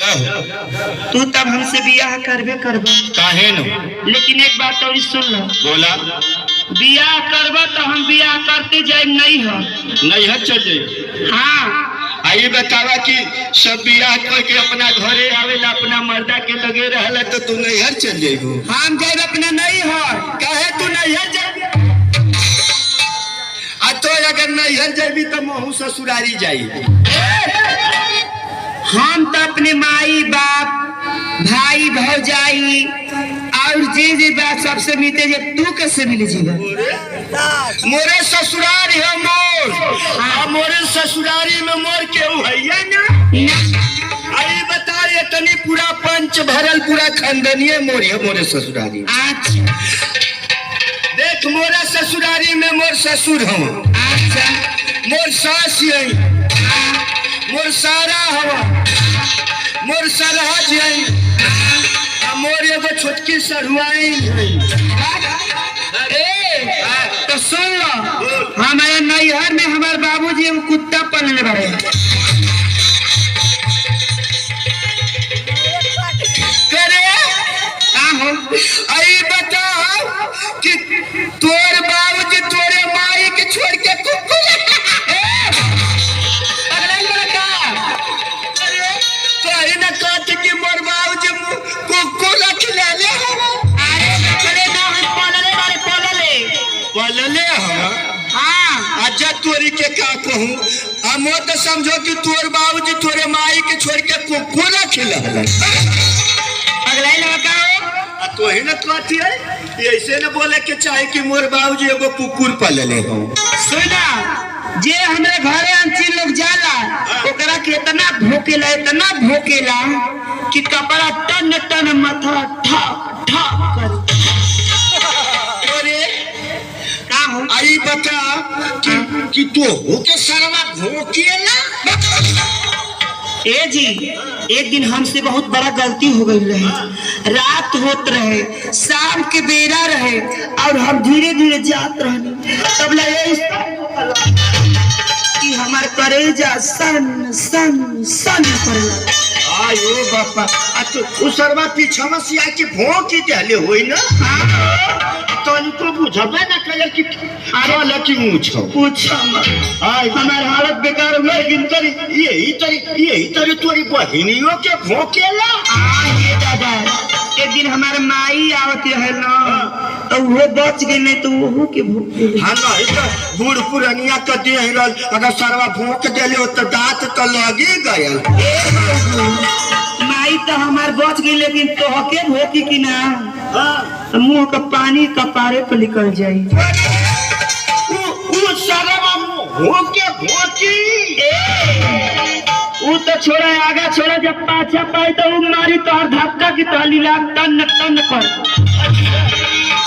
तू तब हमसे बियाह करबे करब काहे न? लेकिन एक बात और सुन लो। बोला। बियाह करब तो हम बियाह करते जाए नहीं हो। नहीं है चल जाए। हाँ आई बतावा कि सब बियाह करके अपना घरे आवेला अपना मर्दा के लगे रहला तो तू नैहर चल जाइबू। हम जाए अपना नहीं हो। काहे तू नैहर जाबी? आ तो अगर नैहर जाबी तो महू ससुरारी जाई। हम तो अपने माई बाप भाई भौजाई और जे बात सबसे मिलते जे तू कैसे मिले जीवन? मोरे ससुरारी है मोर। हाँ मोरे ससुरारी में मोर केहू है ना। आई बता ये तनी पूरा पंच भरल पूरा खानदानिये मोर है मोरे ससुरारी। अच्छा देख मोरे ससुरारी में मोर ससुर हम। अच्छा मोर सास है। मोर सारा हवा। मोर सरहज है। मोर एगो छोटकी सरुआई है। तो सुन लो, हमारे नैहर में हमारे बाबूजी एगो कुत्ता पालने बारे। आई बताओ कि तोर बाबूजी तोरे माई के छोड़ के कुकुर न कहते कि मोर बाबूजी कुकुर खिलाले। अरे बकरे ना हम पलले हम। हाँ अच्छा तोरी के का कहूँ हम तो समझो कि तोर बाबूजी तोरे माई के छोड़ के कुकुर खिलाले। अगला लड़का तो ही न कहती है ऐसे न बोले के चाहे कि मोर बाबूजी एगो कुकुर पालले हो। सुना जे हमरे घरे अंची लोग जाला ओकरा के इतना भोकेला कि कपड़ा टन टन माथा ठक ठक कर। अरे का हो आई बता कि तो होके सरवा भोकेला। ए जी एक दिन हमसे बहुत बड़ा गलती हो गई रहे। रात होत रहे शाम के बेरा रहे और हम धीरे धीरे जात रहे तब लगे कि हमार करेजा सन सन सन करे। आयो बापा तो सरवा पीछवा से आके भोंकी देले होई ना। तो इनको बुझबे ना करे कि आरो लकी मुछ पूछो मत। आई हमार हालत बेकार हो गई। गिनकर यही तरी तोरी बहिनियों के भोंकेला। ये दादा एक दिन हमारे माई आवत रहे ना तो वो बच गए नहीं तो वो के भूखे। हाँ नहीं तो बूढ़ पुरानिया के दे रहल अगर सरवा भोंक देले हो तो दांत तो लगी गयल। माई तो हमार बच गई लेकिन तो के भोकी की ना मुंह का पानी कपारे पे निकल जाई। वो सरवा भोंके भोंकी वो तो छोड़ा आगा छोड़ा जब पाछा पाई तो वो मारी तो हर धक्का की तो लीला टन टन कर।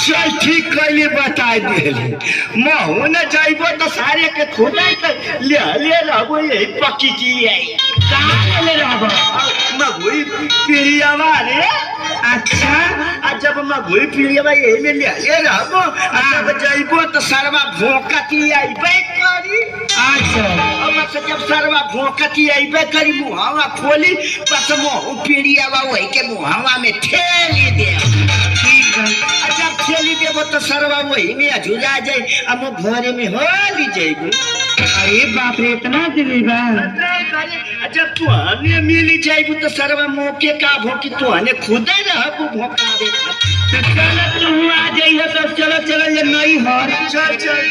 चल ठीक कैले बता दिले महू न जाइबो तो सारे के खोदाई कर ले रहबो यही पक्की चीज है। कहाँ ले रहबो? मगुई पिरियावा रे। अच्छा जब मगुई पिरियावा यही में ले रहबो जब जाइबो तो सरवा भोंकती आइबे करी। अच्छा अब जब सरवा भोंकती आइबे करी मुहावा खोली बस महू पिरियावा वही के मुहावा में ठेली दे। ठीक है जब ठेली देबो तो सरवा वही में अझुरा जाए अब घरे में होली जाइबो। अरे बाप रे इतना दिली बा। जब तू हने मिली जाइबो तो सरवा मोके का भोंकी तू हने खुदे रहबो भोंकावे। चलो तू आ जाइए तो चलो चलो ये नहीं हो। चल चल।